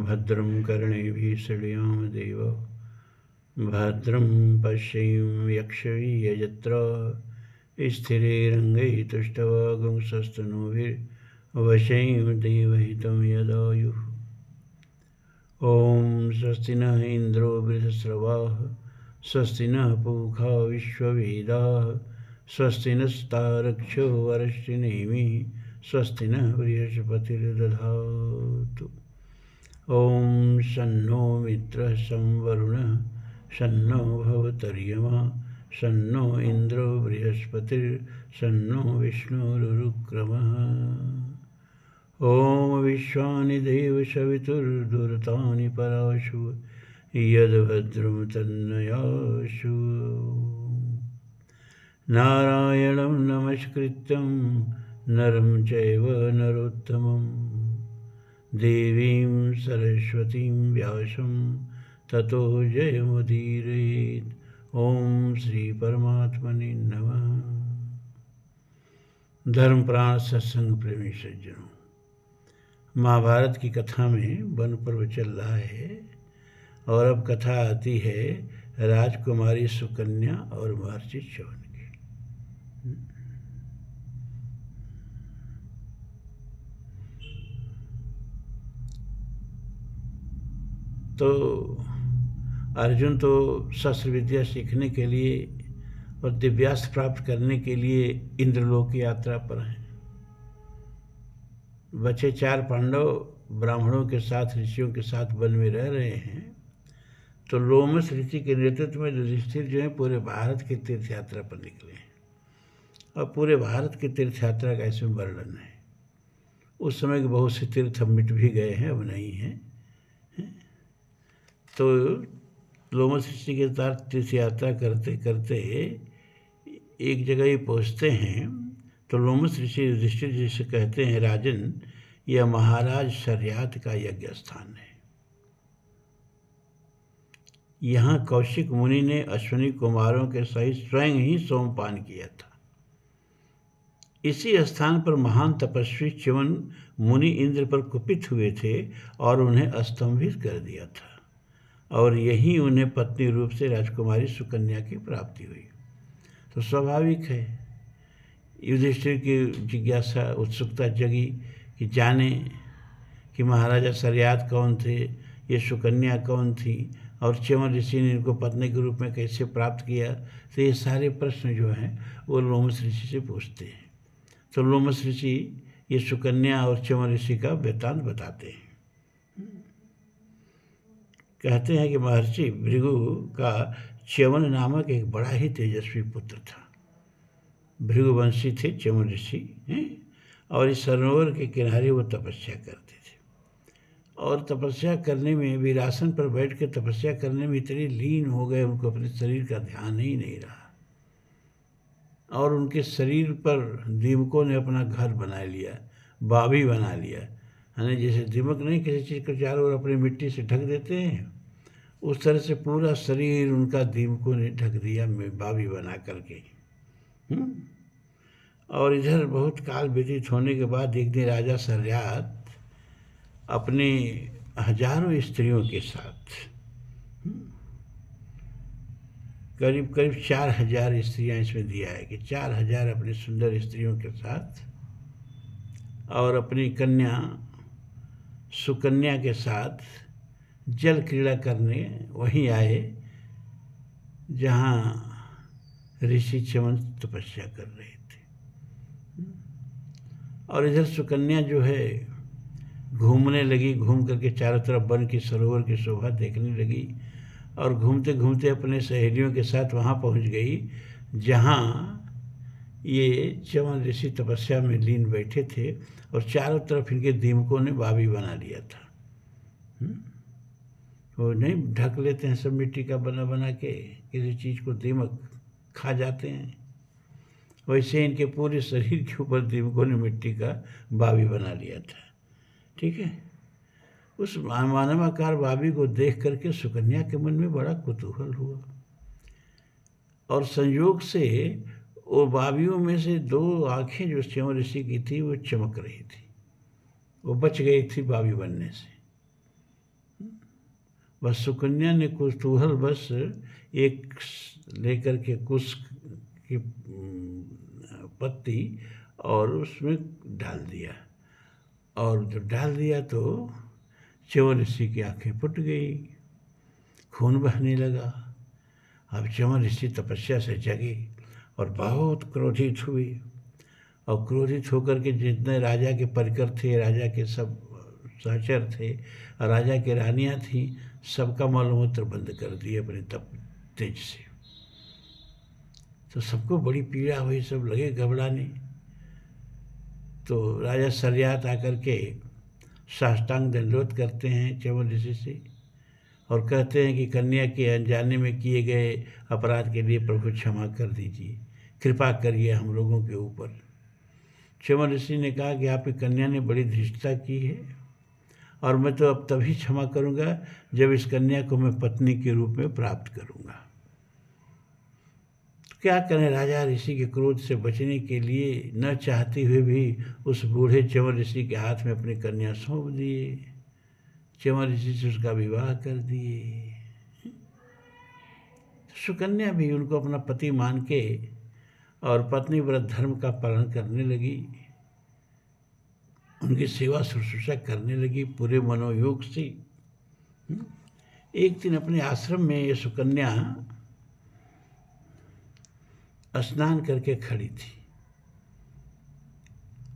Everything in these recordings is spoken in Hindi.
भद्रं कर्णेभिः शृणुयाम देव भद्रं पश्येम यक्षयजत्र स्थिरैरङ्गैस्तुष्टवागुंसस्तनूभिर्वशेम देवहितं यदायुः। ॐ स्वस्ति नः इन्द्रो वृद्धश्रवाः स्वस्ति नः पूषा विश्ववेदाः स्वस्ति नस्तारक्षो वरिष्ठनेमिः स्वस्ति नः बृहस्पतिर्दधातु। ॐ शन्नो मित्रः शं वरुणः शन्नो भवतर्यमा शन्नो इन्द्रो बृहस्पतिर्शन्नो विष्णुरुक्रमः। ॐ विश्वानि देव सवितुर्दुरतानि पराशु यद्भद्रं तन्नयाशु। नारायणं नमस्कृत्यं नरं चैव नरोत्तमं देवीं सरस्वतीं व्यासं ततो जयमुदीरयेत्। ॐ श्री परमात्मने नमः। धर्म प्राण सत्संग प्रेमी सज्जनों, महाभारत की कथा में वन पर्व चल रहा है और अब कथा आती है राजकुमारी सुकन्या और महर्षि च्यवन की। तो अर्जुन तो शस्त्र विद्या सीखने के लिए और दिव्यास्त्र प्राप्त करने के लिए इंद्रलोक की यात्रा पर हैं। बचे 4 पांडव ब्राह्मणों के साथ ऋषियों के साथ वन में रह रहे हैं। तो लोमस ऋषि के नेतृत्व में युधिष्ठिर जो है पूरे भारत की तीर्थ यात्रा पर निकले हैं। और पूरे भारत की तीर्थ यात्रा का इसमें वर्णन है। उस समय के बहुत से तीर्थ अब मिट भी गए हैं, अब नहीं हैं। तो लोमस ऋषि के साथ तीर्थ यात्रा करते करते एक जगह ही पहुँचते हैं। तो लोमस ऋषि युधिष्ठिर जी से कहते हैं, राजन, यह महाराज शर्यात का यज्ञ स्थान है। यहाँ कौशिक मुनि ने अश्विनी कुमारों के सहित स्वयं ही सोमपान किया था। इसी स्थान पर महान तपस्वी च्यवन मुनि इंद्र पर कुपित हुए थे और उन्हें स्तंभित कर दिया था। और यही उन्हें पत्नी रूप से राजकुमारी सुकन्या की प्राप्ति हुई। तो स्वाभाविक है युधिष्ठिर की जिज्ञासा, उत्सुकता जगी कि जाने कि महाराजा शर्यात कौन थे, ये सुकन्या कौन थी और च्यवन ऋषि ने इनको पत्नी के रूप में कैसे प्राप्त किया। तो ये सारे प्रश्न जो हैं वो लोमस ऋषि से पूछते हैं। तो लोमस ऋषि ये सुकन्या और च्यवन ऋषि का वृत्तांत बताते हैं। कहते हैं कि महर्षि भृगु का च्यवन नामक एक बड़ा ही तेजस्वी पुत्र था। भृगुवंशी थे च्यवन ऋषि और इस सरोवर के किनारे वो तपस्या करते थे। और तपस्या करने में, वीरासन पर बैठ के तपस्या करने में इतने लीन हो गए, उनको अपने शरीर का ध्यान ही नहीं रहा। और उनके शरीर पर दीमकों ने अपना घर बना लिया, बावी बना लिया। यानी जैसे दीमक नहीं किसी चीज़ को चारों ओर अपनी मिट्टी से ढक देते हैं, उस तरह से पूरा शरीर उनका दीमकों ने ढक दिया बावी बना करके। और इधर बहुत काल व्यतीत होने के बाद एक दिन राजा शर्यात अपने हजारों स्त्रियों के साथ, करीब करीब 4000 स्त्रियाँ इसमें दिया है कि 4000 अपनी सुंदर स्त्रियों के साथ और अपनी कन्या सुकन्या के साथ जल क्रीड़ा करने वहीं आए जहाँ ऋषि च्यवन तपस्या कर रहे थे। और इधर सुकन्या जो है घूमने लगी, घूम करके चारों तरफ वन की सरोवर की शोभा देखने लगी और घूमते घूमते अपने सहेलियों के साथ वहाँ पहुँच गई जहाँ ये च्यवन ऋषि तपस्या में लीन बैठे थे और चारों तरफ इनके दीमकों ने बावी बना लिया था। वो नहीं ढक लेते हैं सब मिट्टी का बना बना के, किसी चीज़ को दीमक खा जाते हैं, वैसे इनके पूरे शरीर के ऊपर दीमकों ने मिट्टी का बावी बना लिया था। ठीक है। उस मानवाकार बावी को देख करके सुकन्या के मन में बड़ा कुतूहल हुआ और संयोग से वो बावियों में से 2 आँखें जो च्यवन ऋषि की थी वो चमक रही थी। वो बच गई थी बावी बनने से। बस सुकन्या ने कुतूहल बस एक लेकर के कुश की पत्ती और उसमें डाल दिया, और जब डाल दिया तो च्यवन ऋषि की आंखें फूट गई, खून बहने लगा। अब च्यवन ऋषि तपस्या से जगे और बहुत क्रोधित हुए, और क्रोधित होकर के जितने राजा के परिकर थे, राजा के सब सहचर थे और राजा की रानियां थीं, सबका मलमूत्र बंद कर दिए अपने तप तेज से। तो सबको बड़ी पीड़ा हुई, सब लगे घबराने। तो राजा सरियात आकर के साष्टांग दंडवत करते हैं च्यवन ऋषि से और कहते हैं कि कन्या के अनजाने में किए गए अपराध के लिए प्रभु क्षमा कर दीजिए, कृपा करिए हम लोगों के ऊपर। च्यवन ऋषि ने कहा कि आपकी कन्या ने बड़ी धृष्टता की है, और मैं तो अब तभी क्षमा करूंगा जब इस कन्या को मैं पत्नी के रूप में प्राप्त करूंगा। तो क्या करें, राजा ऋषि के क्रोध से बचने के लिए न चाहते हुए भी उस बूढ़े च्यवन ऋषि के हाथ में अपनी कन्या सौंप दिए, च्यवन ऋषि से उसका विवाह कर दिए। सुकन्या भी उनको अपना पति मान के और पत्नी व्रत धर्म का पालन करने लगी, उनकी सेवा शुश्रूषा करने लगी पूरे मनोयोग से। एक दिन अपने आश्रम में ये सुकन्या स्नान करके खड़ी थी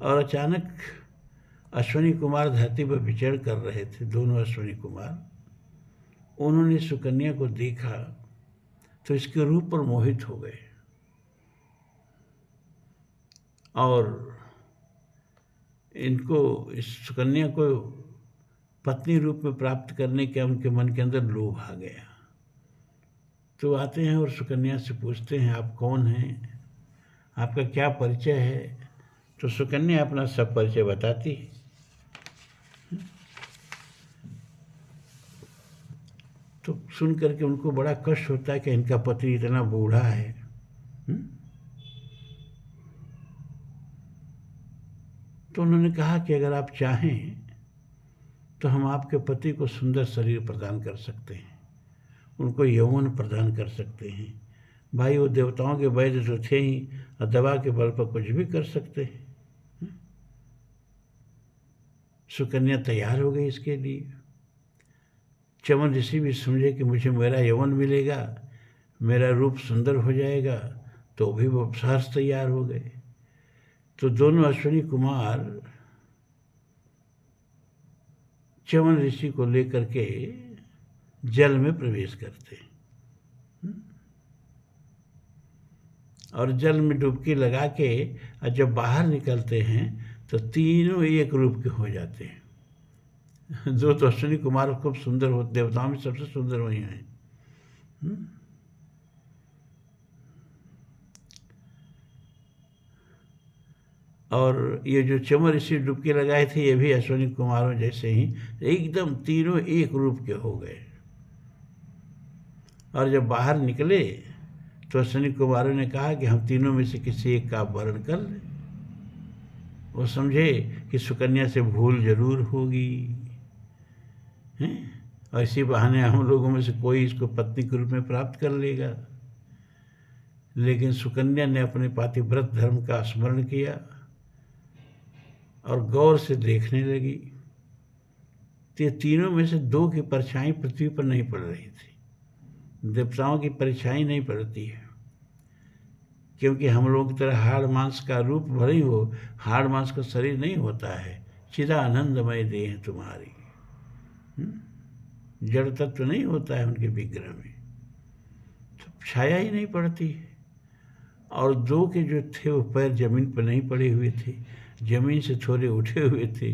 और अचानक अश्विनी कुमार धरती पर विचरण कर रहे थे, दोनों अश्विनी कुमार। उन्होंने सुकन्या को देखा तो इसके रूप पर मोहित हो गए और इनको, इस सुकन्या को पत्नी रूप में प्राप्त करने का उनके मन के अंदर लोभ आ गया। तो आते हैं और सुकन्या से पूछते हैं, आप कौन हैं, आपका क्या परिचय है। तो सुकन्या अपना सब परिचय बताती है। तो सुन करके उनको बड़ा कष्ट होता है कि इनका पति इतना बूढ़ा है। तो उन्होंने कहा कि अगर आप चाहें तो हम आपके पति को सुंदर शरीर प्रदान कर सकते हैं, उनको यौवन प्रदान कर सकते हैं। भाई वो देवताओं के वैद्य तो थे ही, और दवा के बल पर कुछ भी कर सकते हैं। सुकन्या तैयार हो गई इसके लिए। च्यवन ऋषि भी समझे कि मुझे मेरा यौवन मिलेगा, मेरा रूप सुंदर हो जाएगा, तो भी वो सहर्ष तैयार हो गए। तो दोनों अश्विनी कुमार च्यवन ऋषि को लेकर के जल में प्रवेश करते और जल में डुबकी लगा के जब बाहर निकलते हैं तो तीनों एक रूप के हो जाते हैं। जो तो अश्विनी कुमार खूब सुंदर होते, देवताओं में सबसे सुंदर वही हैं। और ये जो च्यवन ऋषि डुबकी लगाए थे, ये भी अश्विनी कुमारों जैसे ही एकदम तीनों एक रूप के हो गए। और जब बाहर निकले तो अश्विनी कुमारों ने कहा कि हम तीनों में से किसी एक का वर्ण कर लें। वो समझे कि सुकन्या से भूल जरूर होगी, हैं, और इसी बहाने हम लोगों में से कोई इसको पत्नी के रूप में प्राप्त कर लेगा। लेकिन सुकन्या ने अपने पातिव्रत धर्म का स्मरण किया और गौर से देखने लगी। तो तीनों में से दो की परछाई पृथ्वी पर नहीं पड़ रही थी। देवताओं की परछाई नहीं पड़ती है, क्योंकि हम लोगों की तरह हाड़ मांस का रूप भले ही हो, हाड़ मांस का शरीर नहीं होता है। चिदा आनंदमय देह तुम्हारी, जड़ तत्व नहीं होता है उनके विग्रह में, तो छाया ही नहीं पड़ती है। और दो के जो थे वो पैर जमीन पर नहीं पड़े हुए थे, जमीन से थोड़े उठे हुए थे।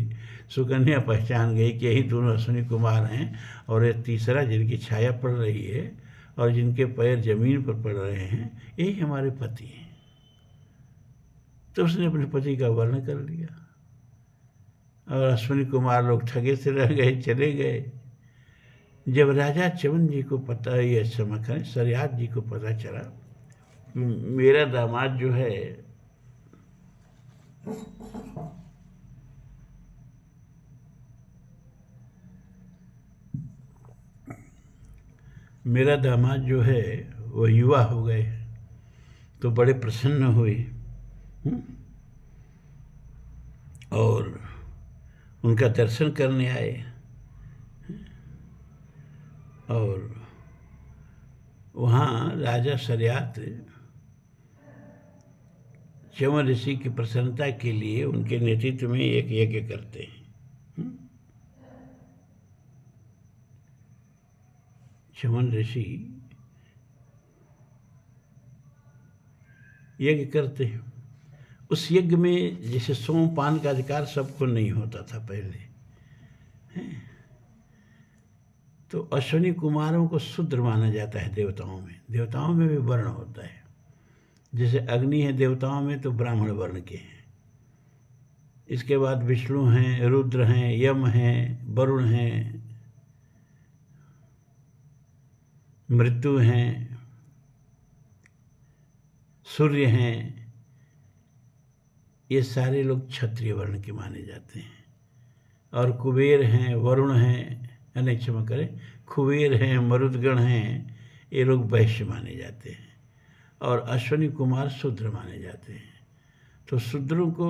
सुकन्या पहचान गई कि यही दोनों अश्विनी कुमार हैं, और ये तीसरा जिनकी छाया पड़ रही है और जिनके पैर जमीन पर पड़ रहे हैं, यही हमारे पति हैं। तो उसने अपने पति का वर्णन कर लिया और अश्विनी कुमार लोग ठगे से रह गए, चले गए। जब राजा च्यवन जी को पता, ये क्षमा करें, सरियात जी को पता चला मेरा दामाद जो है मेरा दामाद जो है वो युवा हो गए, तो बड़े प्रसन्न हुए और उनका दर्शन करने आए। और वहाँ राजा शर्यात च्यवन ऋषि की प्रसन्नता के लिए उनके नेतृत्व में एक यज्ञ करते हैं। च्यवन ऋषि यज्ञ करते हैं। उस यज्ञ में जैसे सोमपान का अधिकार सबको नहीं होता था पहले, तो अश्विनी कुमारों को शूद्र माना जाता है देवताओं में। देवताओं में भी वर्ण होता है, जैसे अग्नि है देवताओं में तो ब्राह्मण वर्ण के हैं। इसके बाद विष्णु हैं, रुद्र हैं, यम हैं, वरुण हैं, मृत्यु हैं, सूर्य हैं। ये सारे लोग क्षत्रिय वर्ण के माने जाते हैं। और कुबेर हैं, वरुण हैं, क्षमा करें, कुबेर हैं, मरुदगण हैं, ये लोग वैश्य माने जाते हैं। और अश्विनी कुमार शूद्र माने जाते हैं। तो शूद्रों को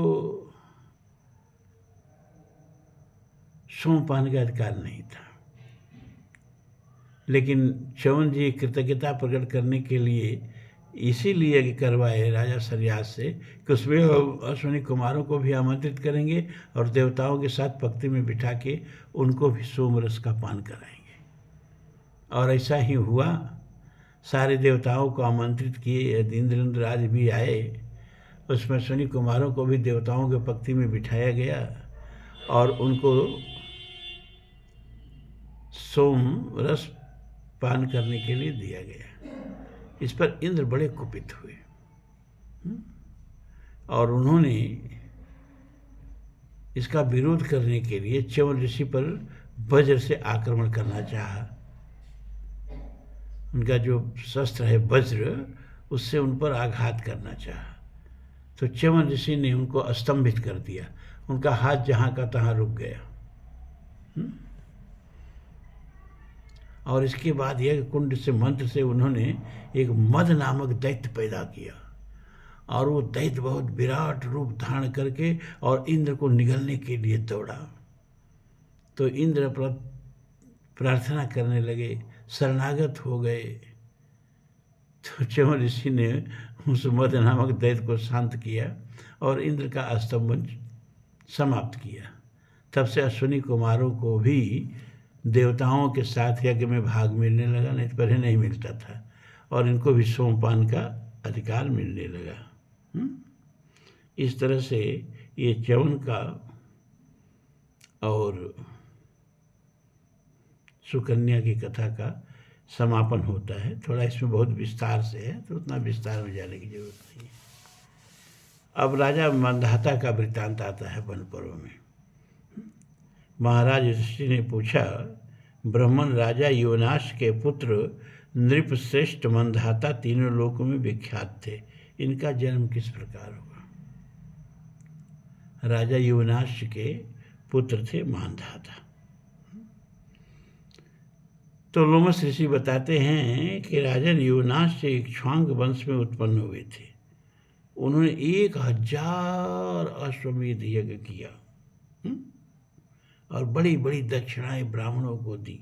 सोमपान का अधिकार नहीं था। लेकिन च्यवन जी कृतज्ञता प्रकट करने के लिए इसीलिए करवाए राजा शर्यात से कि उसमें अश्विनी कुमारों को भी आमंत्रित करेंगे और देवताओं के साथ पंक्ति में बिठा के उनको भी सोमरस का पान कराएंगे। और ऐसा ही हुआ। सारे देवताओं को आमंत्रित किए, इंद्र आज भी आए। उसमें अश्विनी कुमारों को भी देवताओं के पंक्ति में बिठाया गया और उनको सोम रस पान करने के लिए दिया गया। इस पर इंद्र बड़े कुपित हुए और उन्होंने इसका विरोध करने के लिए च्यवन ऋषि पर वज्र से आक्रमण करना चाहा। उनका जो शस्त्र है वज्र, उससे उन पर आघात करना चाहा। तो च्यवन ऋषि ने उनको स्तंभित कर दिया। उनका हाथ जहाँ का तहाँ रुक गया। और इसके बाद यज्ञ कुंड से मंत्र से उन्होंने एक मद नामक दैत्य पैदा किया। और वो दैत्य बहुत विराट रूप धारण करके और इंद्र को निगलने के लिए दौड़ा। तो इंद्र प्रार्थना करने लगे, शरणागत हो गए। तो च्यवन ऋषि ने उस मद नामक दैत्य को शांत किया और इंद्र का स्तंभन समाप्त किया। तब से अश्विनी कुमारों को भी देवताओं के साथ यज्ञ में भाग मिलने लगा, नहीं तो पहले नहीं मिलता था। और इनको भी सोमपान का अधिकार मिलने लगा। इस तरह से ये च्यवन का और सुकन्या की कथा का समापन होता है। थोड़ा इसमें बहुत विस्तार से है, तो उतना विस्तार में जाने की जरूरत नहीं है। अब राजा मंधाता का वृत्तांत आता है वन पर्व में। महाराज युधिष्ठिर ने पूछा, ब्राह्मण राजा योनाश के पुत्र नृपश्रेष्ठ मंधाता तीनों लोकों में विख्यात थे। इनका जन्म किस प्रकार हुआ? राजा योनाश के पुत्र थे मंधाता। तो लोमस ऋषि बताते हैं कि राजन योनाश से इक्ष्वाक वंश में उत्पन्न हुए थे। उन्होंने 1000 अश्वमेध यज्ञ किया और बड़ी बड़ी दक्षिणाएं ब्राह्मणों को दी।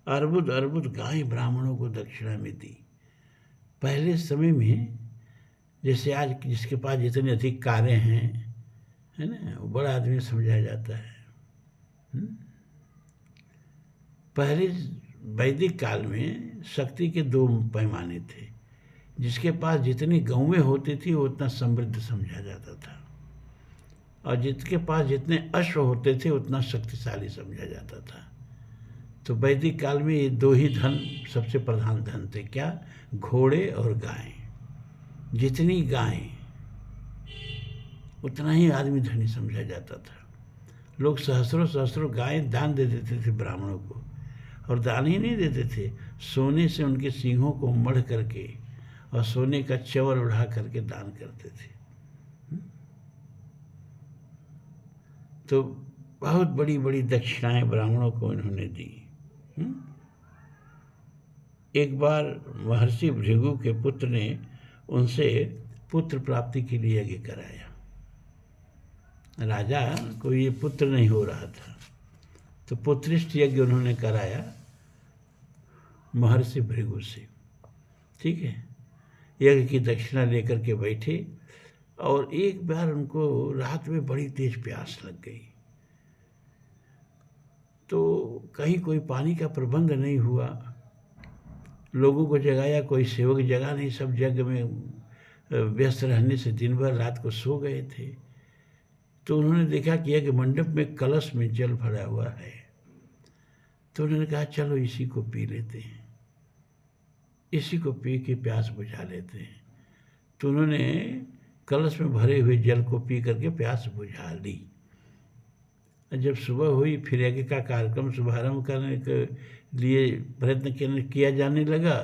अर्बुद अर्बुद गायें ब्राह्मणों को दक्षिणा में दी। पहले समय में जैसे आज जिसके पास जितनी अधिक कारें हैं, है ना, वो बड़ा आदमी समझा जाता है। पहले वैदिक काल में शक्ति के 2 पैमाने थे। जिसके पास जितनी गौएं होती थी वो उतना समृद्ध समझा जाता था, और जिसके पास जितने अश्व होते थे उतना शक्तिशाली समझा जाता था। तो वैदिक काल में ये 2 ही धन सबसे प्रधान धन थे। क्या? घोड़े और गायें। जितनी गायें उतना ही आदमी धनी समझा जाता था। लोग सहस्रों सहस्रों गायें दान दे देते थे ब्राह्मणों को, और दान ही नहीं देते थे, सोने से उनके सींगों को मढ़ करके और सोने का चवर उड़ा करके दान करते थे। तो बहुत बड़ी बड़ी दक्षिणाएं ब्राह्मणों को इन्होंने दी। एक बार महर्षि भृगु के पुत्र ने उनसे पुत्र प्राप्ति के लिए यज्ञ कराया। राजा को ये पुत्र नहीं हो रहा था, तो पुत्रिष्ट यज्ञ उन्होंने कराया महर्षि भृगु से। ठीक है, यज्ञ की दक्षिणा लेकर के बैठे, और एक बार उनको रात में बड़ी तेज प्यास लग गई। तो कहीं कोई पानी का प्रबंध नहीं हुआ, लोगों को जगाया, कोई सेवक जगा नहीं, सब यज्ञ में व्यस्त रहने से दिन भर रात को सो गए थे। तो उन्होंने देखा कि यज्ञ मंडप में कलश में जल भरा हुआ है। तो उन्होंने कहा चलो इसी को पी लेते हैं, इसी को पी के प्यास बुझा लेते हैं। तो उन्होंने कलश में भरे हुए जल को पी करके प्यास बुझा ली। जब सुबह हुई, फिर यज्ञ का कार्यक्रम शुभारंभ करने के लिए प्रयत्न किया जाने लगा,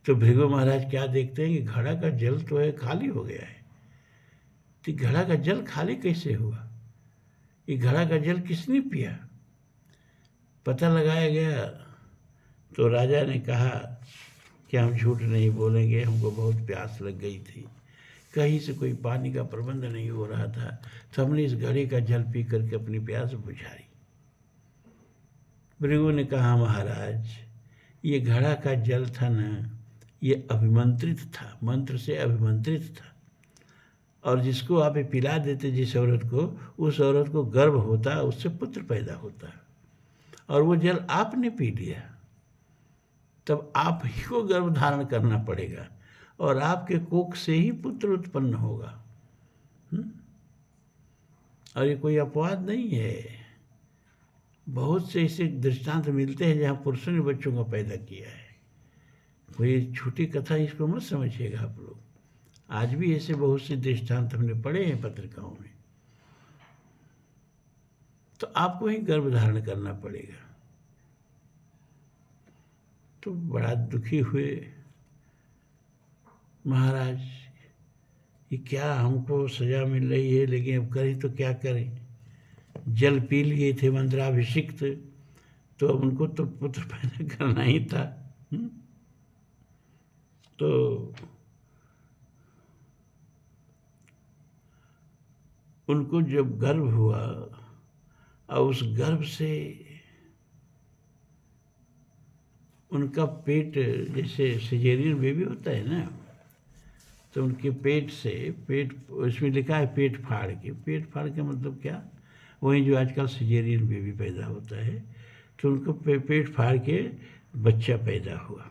तो भृगु महाराज क्या देखते हैं कि घड़ा का जल तो है खाली हो गया है। तो घड़ा का जल खाली कैसे हुआ, ये घड़ा का जल किसने पिया? पता लगाया गया तो राजा ने कहा कि हम झूठ नहीं बोलेंगे, हमको बहुत प्यास लग गई थी, कहीं से कोई पानी का प्रबंध नहीं हो रहा था, तो हमने इस घड़े का जल पी करके अपनी प्यास बुझाई। भृगु ने कहा महाराज, ये घड़ा का जल था ना, ये अभिमंत्रित था, मंत्र से अभिमंत्रित था, और जिसको आप पिला देते जिस औरत को, उस औरत को गर्भ होता, उससे पुत्र पैदा होता, और वो जल आपने पी लिया, तब आप ही को गर्भ धारण करना पड़ेगा और आपके कोख से ही पुत्र उत्पन्न होगा। और ये कोई अपवाद नहीं है, बहुत से ऐसे दृष्टांत मिलते हैं जहाँ पुरुषों ने बच्चों का पैदा किया है। कोई छोटी कथा इसको मत समझिएगा आप लोग, आज भी ऐसे बहुत से दृष्टांत हमने पढ़े हैं पत्रिकाओं में। तो आपको ही गर्भ धारण करना पड़ेगा। तो बड़ा दुखी हुए महाराज, ये क्या हमको सजा मिल रही है, लेकिन अब करें तो क्या करें, जल पी लिए थे मंत्राभिषिक्त, तो अब उनको तो पुत्र पैदा करना ही था। तो उनको जब गर्भ हुआ और उस गर्भ से उनका पेट, जैसे सिजेरियन बेबी होता है ना, तो उनके पेट से, पेट इसमें लिखा है पेट फाड़ के, पेट फाड़ के मतलब क्या, वही जो आजकल सिजेरियन बेबी पैदा होता है, तो उनको पेट फाड़ के बच्चा पैदा हुआ।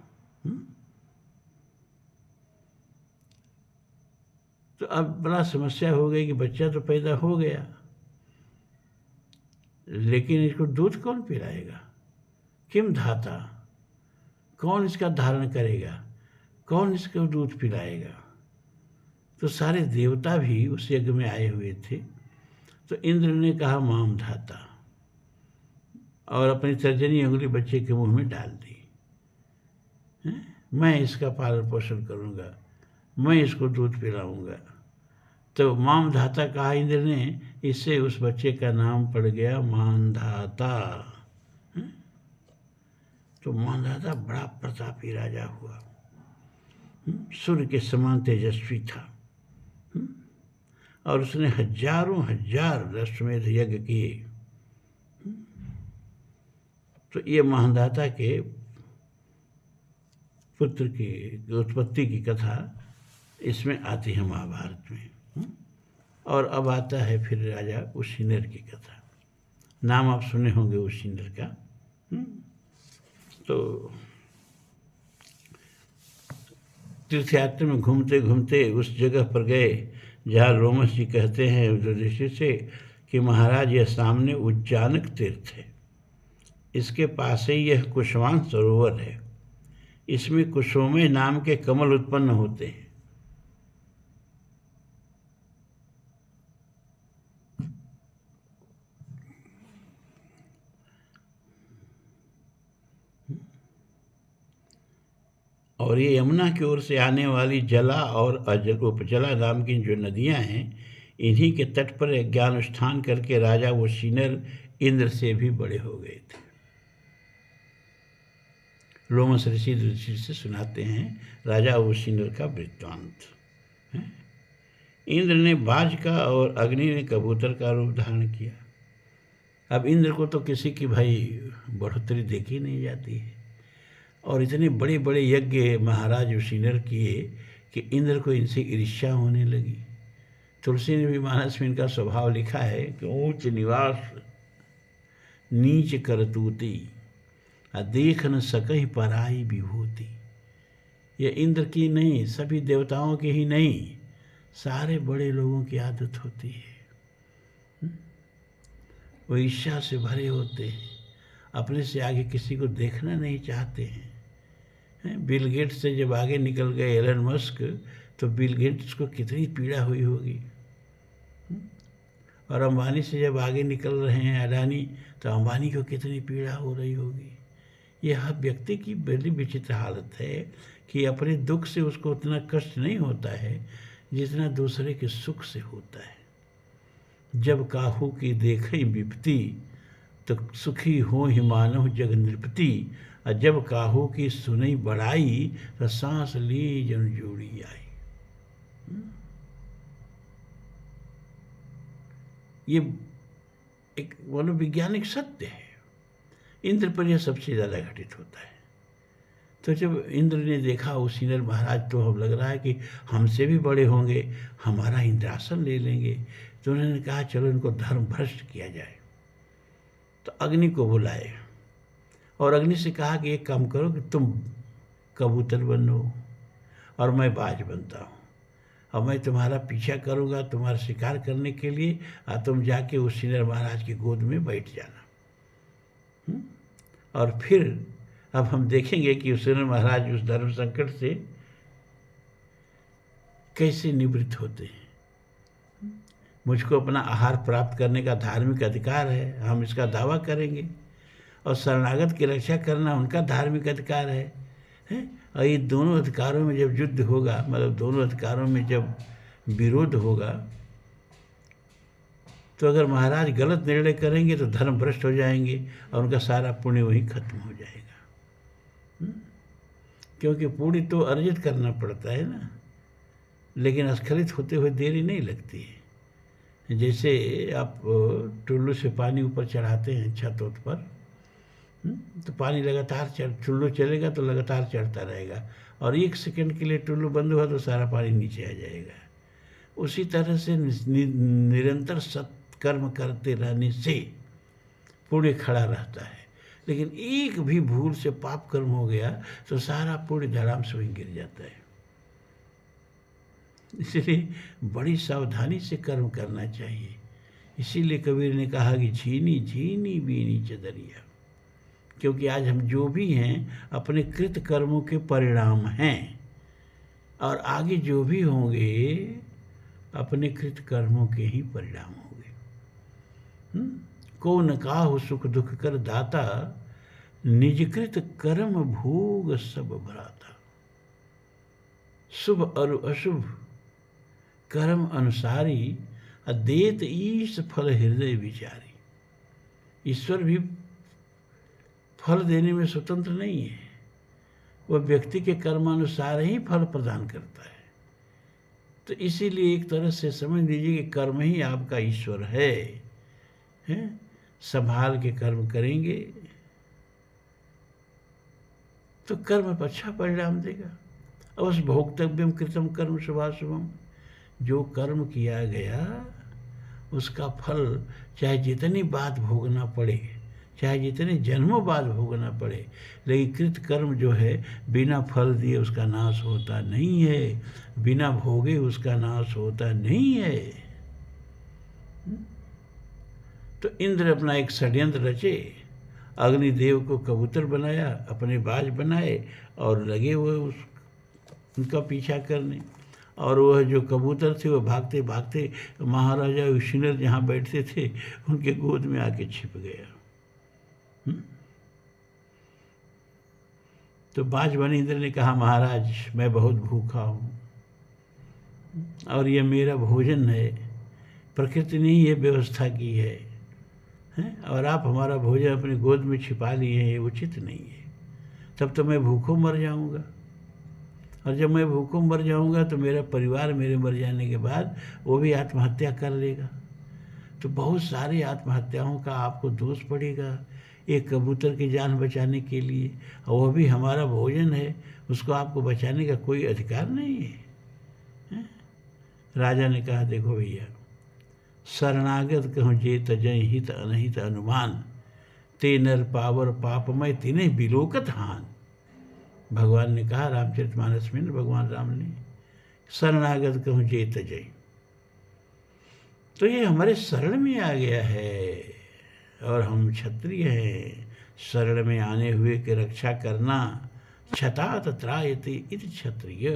तो अब बड़ा समस्या हो गई कि बच्चा तो पैदा हो गया, लेकिन इसको दूध कौन पिलाएगा, किम धाता, कौन इसका धारण करेगा, कौन इसको दूध पिलाएगा। तो सारे देवता भी उस यज्ञ में आए हुए थे। तो इंद्र ने कहा माम धाता, और अपनी तर्जनी अंगुली बच्चे के मुंह में डाल दी। मैं इसका पालन पोषण करूंगा, मैं इसको दूध पिलाऊंगा। तो माम धाता कहा इंद्र ने, इससे उस बच्चे का नाम पड़ गया मानधाता। तो मानधाता बड़ा प्रतापी राजा हुआ, सूर्य के समान तेजस्वी था, और उसने हजारों हजार अश्वमेध यज्ञ किए। तो ये मानधाता के पुत्र की उत्पत्ति की कथा इसमें आती है महाभारत में। और अब आता है फिर राजा उशिनर की कथा। नाम आप सुने होंगे उशिनर का। तो तीर्थयात्रा में घूमते घूमते उस जगह पर गए जहाँ रोमस जी कहते हैं युधिष्ठिर से कि महाराज यह सामने उज्जानक तीर्थ है, इसके पास ही यह कुशवान सरोवर है, इसमें कुसुमे नाम के कमल उत्पन्न होते हैं। और ये यमुना की ओर से आने वाली जला और उपजला नाम की जो नदियां हैं, इन्हीं के तट पर ज्ञान अनुष्ठान करके राजा उशिनर इंद्र से भी बड़े हो गए थे। लोमस ऋषि से सुनाते हैं राजा उशिनर का वृत्तांत। इंद्र ने बाज का और अग्नि ने कबूतर का रूप धारण किया। अब इंद्र को तो किसी की भाई बढ़ोतरी देखी नहीं जाती है, और इतने बड़े बड़े यज्ञ महाराज उशिनर किए कि इंद्र को इनसे ईर्ष्या होने लगी। तुलसी ने भी मानस में इनका स्वभाव लिखा है कि ऊंच निवास नीच करतूती, देख न सकहि पराई विभूति। ये इंद्र की नहीं, सभी देवताओं की ही नहीं, सारे बड़े लोगों की आदत होती है। वो ईर्ष्या से भरे होते हैं, अपने से आगे किसी को देखना नहीं चाहते हैं। बिल गेट्स से जब आगे निकल गए एलन मस्क, तो बिल गेट्स को कितनी पीड़ा हुई होगी। और अंबानी से जब आगे निकल रहे हैं अडानी, तो अंबानी को कितनी पीड़ा हो रही होगी। यह हर व्यक्ति की बड़ी विचित्र हालत है कि अपने दुख से उसको उतना कष्ट नहीं होता है जितना दूसरे के सुख से होता है। जब काहू की देखई विपत्ति, तो सुखी हो ही मानव जग नृपति। और जब काहू की सुनई बड़ाई, तो सांस ली जन जोड़ी आई। ये एक मनोवैज्ञानिक सत्य है। इंद्र पर यह सबसे ज़्यादा घटित होता है। तो जब इंद्र ने देखा उशिनर महाराज, तो अब लग रहा है कि हमसे भी बड़े होंगे, हमारा इंद्रासन ले लेंगे। तो उन्होंने कहा चलो इनको धर्म भ्रष्ट किया जाए। तो अग्नि को बुलाए और अग्नि से कहा कि एक काम करो कि तुम कबूतर बनो और मैं बाज बनता हूँ, और मैं तुम्हारा पीछा करूँगा तुम्हारा शिकार करने के लिए, और तुम जाके उशिनर महाराज की गोद में बैठ जाना। और फिर अब हम देखेंगे कि उशिनर महाराज उस धर्म संकट से कैसे निवृत्त होते हैं। मुझको अपना आहार प्राप्त करने का धार्मिक अधिकार है, हम इसका दावा करेंगे, और शरणागत की रक्षा करना उनका धार्मिक अधिकार है। और ये दोनों अधिकारों में जब युद्ध होगा, मतलब दोनों अधिकारों में जब विरोध होगा, तो अगर महाराज गलत निर्णय करेंगे तो धर्म भ्रष्ट हो जाएंगे और उनका सारा पुण्य वहीं खत्म हो जाएगा। क्योंकि पुण्य तो अर्जित करना पड़ता है ना, लेकिन स्खलित होते हुए देरी नहीं लगती है। जैसे आप टुल्लू से पानी ऊपर चढ़ाते हैं छत पर, तो पानी लगातार टुल्लू चलेगा तो लगातार चढ़ता रहेगा, और 1 सेकंड के लिए टुल्लू बंद हुआ तो सारा पानी नीचे आ जाएगा। उसी तरह से निरंतर सत्कर्म करते रहने से पुण्य खड़ा रहता है। लेकिन एक भी भूल से पाप कर्म हो गया तो सारा पुण्य धड़ाम से वहीं गिर जाता है। इसलिए बड़ी सावधानी से कर्म करना चाहिए। इसीलिए कबीर ने कहा कि झीनी झीनी बीनी चदरिया, क्योंकि आज हम जो भी हैं अपने कृत कर्मों के परिणाम हैं, और आगे जो भी होंगे अपने कृत कर्मों के ही परिणाम होंगे। को न काहु सुख दुख कर दाता, निजकृत कर्म भोग सब भराता। शुभ और अशुभ कर्म अनुसारी, देत ईश फल हृदय विचारी। ईश्वर भी फल देने में स्वतंत्र नहीं है, वह व्यक्ति के कर्मानुसार ही फल प्रदान करता है। तो इसीलिए एक तरह से समझ लीजिए कि कर्म ही आपका ईश्वर है। संभाल के कर्म करेंगे तो कर्म पर अच्छा परिणाम देगा। अवश्य भोक्तव्यम कृतम कर्म शुभाशुभम, जो कर्म किया गया उसका फल चाहे जितनी बात भोगना पड़े, चाहे जितने जन्मों बाद भोगना पड़े, लेकिन कृत कर्म जो है बिना फल दिए उसका नाश होता नहीं है, बिना भोगे उसका नाश होता नहीं है। तो इंद्र अपना एक षड्यंत्र रचे, अग्निदेव को कबूतर बनाया, अपने बाज बनाए और लगे हुए उनका पीछा करने। और वह जो कबूतर थे वो भागते भागते महाराजा उशिनर जहाँ बैठते थे उनके गोद में आके छिप गया। तो बाज बने इंद्र ने कहा, महाराज मैं बहुत भूखा हूँ और ये मेरा भोजन है, प्रकृति ने ये व्यवस्था की है, और आप हमारा भोजन अपनी गोद में छिपा लिए हैं, ये उचित नहीं है। तब तो मैं भूखों मर जाऊंगा, और जब मैं भूखों मर जाऊंगा तो मेरा परिवार मेरे मर जाने के बाद वो भी आत्महत्या कर लेगा। तो बहुत सारी आत्महत्याओं का आपको दोष पड़ेगा एक कबूतर की जान बचाने के लिए, और वह भी हमारा भोजन है, उसको आपको बचाने का कोई अधिकार नहीं है, हैं? राजा ने कहा, देखो भैया, शरणागत कहूँ जे तजय हित अनहित अनुमान, ते नर पावर पापमय तिन्हें बिलोकत हान। भगवान ने कहा रामचरितमानस में, भगवान राम ने, शरणागत कहूँ जे तजय, तो ये हमारे शरण में आ गया है, और हम क्षत्रिय हैं। शरण में आने हुए की रक्षा करना, क्षतात त्रायते इति क्षत्रिय,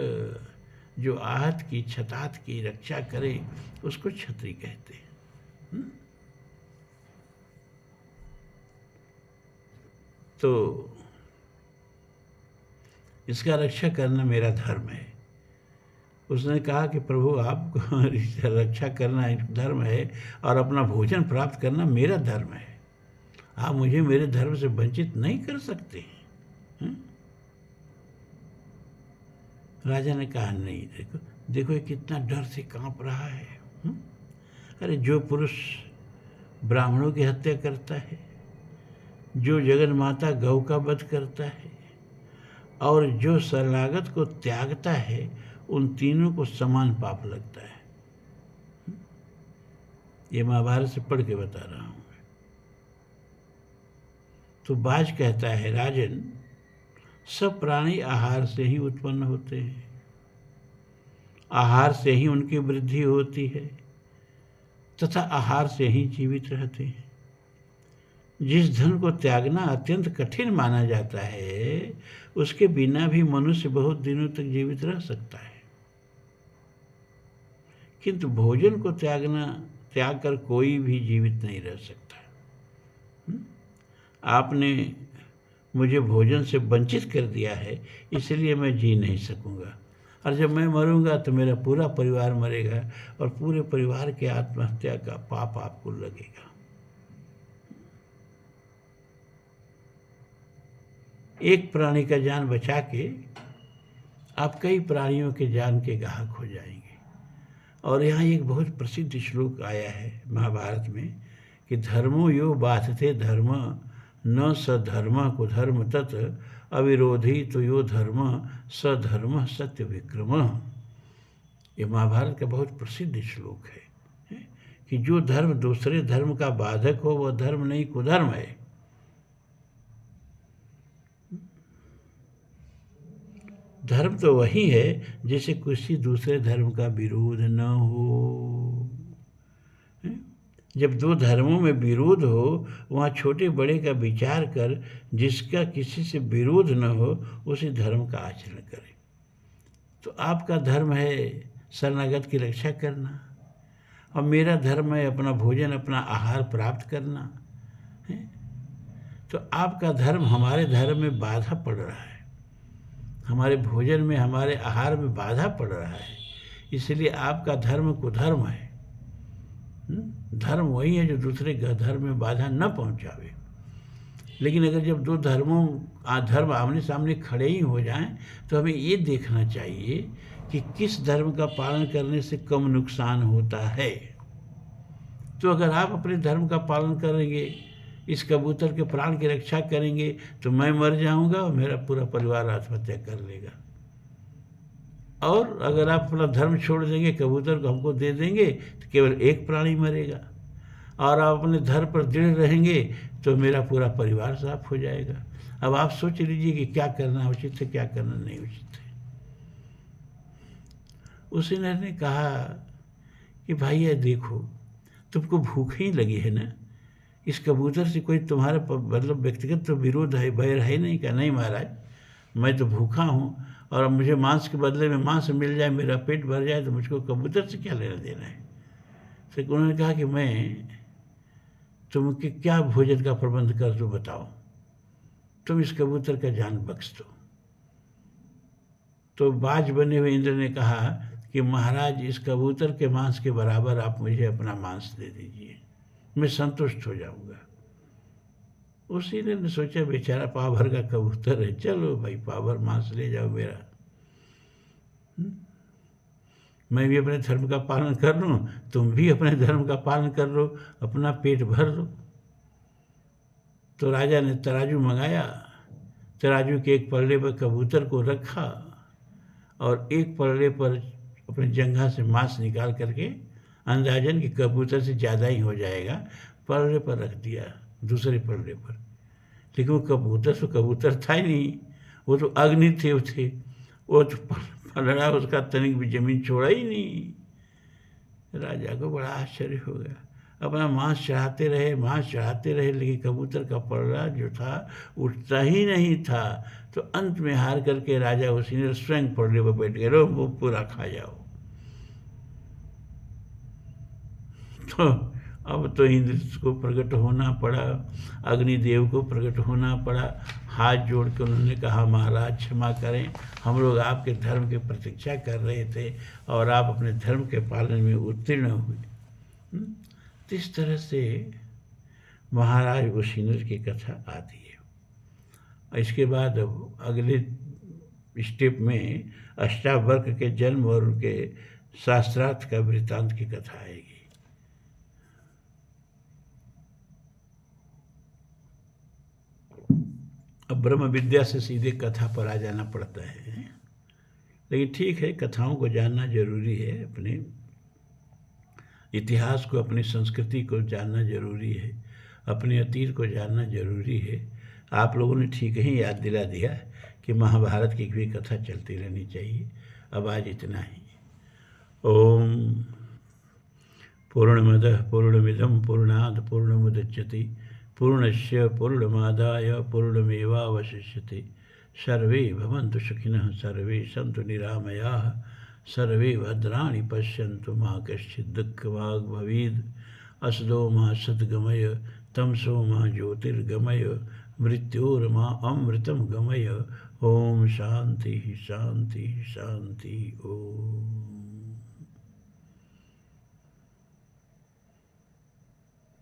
जो आहत की क्षतात की रक्षा करे उसको क्षत्रिय कहते हैं। तो इसका रक्षा करना मेरा धर्म है। उसने कहा कि प्रभु, आप रक्षा करना एक धर्म है और अपना भोजन प्राप्त करना मेरा धर्म है, आप मुझे मेरे धर्म से वंचित नहीं कर सकते हैं। राजा ने कहा, नहीं, देखो देखो ये कितना डर से कांप रहा है। अरे जो पुरुष ब्राह्मणों की हत्या करता है, जो जगन माता गौ का वध करता है, और जो शरणागत को त्यागता है, उन तीनों को समान पाप लगता है। ये महाभारत से पढ़ के बता रहा हूं। तो बाज कहता है, राजन, सब प्राणी आहार से ही उत्पन्न होते हैं, आहार से ही उनकी वृद्धि होती है, तथा आहार से ही जीवित रहते हैं। जिस धन को त्यागना अत्यंत कठिन माना जाता है, उसके बिना भी मनुष्य बहुत दिनों तक जीवित रह सकता है, किंतु भोजन को त्याग कर कोई भी जीवित नहीं रह सकता। आपने मुझे भोजन से वंचित कर दिया है, इसलिए मैं जी नहीं सकूंगा, और जब मैं मरूंगा तो मेरा पूरा परिवार मरेगा, और पूरे परिवार के आत्महत्या का पाप आपको लगेगा। एक प्राणी का जान बचा के आप कई प्राणियों के जान के ग्राहक हो जाएंगे। और यहाँ एक बहुत प्रसिद्ध श्लोक आया है महाभारत में कि धर्मो यो बाधते धर्म न सधर्म कुधर्म तत् अविरोधी तो यो धर्म सधर्म सत्य विक्रम। ये महाभारत का बहुत प्रसिद्ध श्लोक है कि जो धर्म दूसरे धर्म का बाधक हो वह धर्म नहीं कुधर्म है। धर्म तो वही है जैसे किसी दूसरे धर्म का विरोध न हो। जब दो धर्मों में विरोध हो, वहाँ छोटे बड़े का विचार कर जिसका किसी से विरोध न हो उसी धर्म का आचरण करें। तो आपका धर्म है शरणागत की रक्षा करना, और मेरा धर्म है अपना भोजन, अपना आहार प्राप्त करना है। तो आपका धर्म हमारे धर्म में बाधा पड़ रहा है, हमारे भोजन में, हमारे आहार में बाधा पड़ रहा है, इसलिए आपका धर्म कुधर्म है। धर्म वही है जो दूसरे धर्म में बाधा न पहुंचावे। लेकिन अगर जब दो धर्म आमने सामने खड़े ही हो जाएं, तो हमें ये देखना चाहिए कि किस धर्म का पालन करने से कम नुकसान होता है। तो अगर आप अपने धर्म का पालन करेंगे, इस कबूतर के प्राण की रक्षा करेंगे, तो मैं मर जाऊंगा और मेरा पूरा परिवार आत्महत्या कर लेगा। और अगर आप अपना धर्म छोड़ देंगे, कबूतर को हमको दे देंगे, तो केवल एक प्राणी मरेगा। और आप अपने धर्म पर दृढ़ रहेंगे तो मेरा पूरा परिवार साफ हो जाएगा। अब आप सोच लीजिए कि क्या करना उचित है, क्या करना नहीं उचित है। उस नर ने कहा कि भाई ये देखो, तुमको भूख ही लगी है ना, इस कबूतर से कोई तुम्हारा मतलब व्यक्तिगत तो विरोध है, बैर है नहीं। का नहीं महाराज, मैं तो भूखा हूँ, और अब मुझे मांस के बदले में मांस मिल जाए, मेरा पेट भर जाए, तो मुझको कबूतर से क्या लेना देना है। तो उन्होंने कहा कि मैं तुमके क्या भोजन का प्रबंध कर दूँ, बताओ, तुम इस कबूतर का जान बख्श दो। तो बाज बने हुए इंद्र ने कहा कि महाराज, इस कबूतर के मांस के बराबर आप मुझे अपना मांस दे दीजिए, मैं संतुष्ट हो जाऊंगा। उसी ने सोचा बेचारा पाव भर का कबूतर है, चलो भाई पाव भर मांस ले जाओ मेरा, मैं भी अपने धर्म का पालन कर लूँ, तुम भी अपने धर्म का पालन कर लो, अपना पेट भर लो। तो राजा ने तराजू मंगाया, तराजू के एक पल्ले पर कबूतर को रखा और एक पल्ले पर अपने जंघा से मांस निकाल करके, अंदाजन कि कबूतर से ज़्यादा ही हो जाएगा, पल्ले पर रख दिया, दूसरे पल्ले पर। लेकिन वो कबूतर तो कबूतर था ही नहीं, वो तो अग्नि थे वो तो पलड़ा उसका तनिक भी जमीन छोड़ा ही नहीं। राजा को बड़ा आश्चर्य हो गया, अपना मांस चढ़ाते रहे, लेकिन कबूतर का पलड़ा जो था उठता ही नहीं था। तो अंत में हार करके राजा उसी ने स्वयं पलड़े पर बैठ गए, लो वो पूरा खा जाओ। तो अब तो इंद्र को प्रकट होना पड़ा, अग्निदेव को प्रकट होना पड़ा। हाथ जोड़ के उन्होंने कहा, महाराज क्षमा करें, हम लोग आपके धर्म की प्रतीक्षा कर रहे थे और आप अपने धर्म के पालन में उत्तीर्ण हुए। तो इस तरह से महाराज उसीनर की कथा आती है। इसके बाद अब अगले स्टेप में अष्टावक्र के जन्म और उनके शास्त्रार्थ का वृत्तांत की कथा आएगी। अब ब्रह्म विद्या से सीधे कथा पर आ जाना पड़ता है, लेकिन ठीक है, कथाओं को जानना जरूरी है, अपने इतिहास को, अपनी संस्कृति को जानना जरूरी है, अपने अतीत को जानना जरूरी है। आप लोगों ने ठीक ही याद दिला दिया कि महाभारत की भी कथा चलती रहनी चाहिए। अब आज इतना ही। ओम पूर्णमदः पूर्णमिदं पूर्णात् पूर्णमुदच्यते पूर्णस्य पूर्णमादाय पूर्णमेवावशिष्यते। सर्वे भवन्तु सुखिनः, सर्वे सन्तु निरामयाः, सर्वे भद्राणि पश्यन्तु, मा कश्चित् दुःखभाग् भवेत्। असदो मा सद्गमय, तमसो मा ज्योतिर्गमय, मृत्योर्मा अमृतं गमय। ओम शांति शांति शांति। ओम।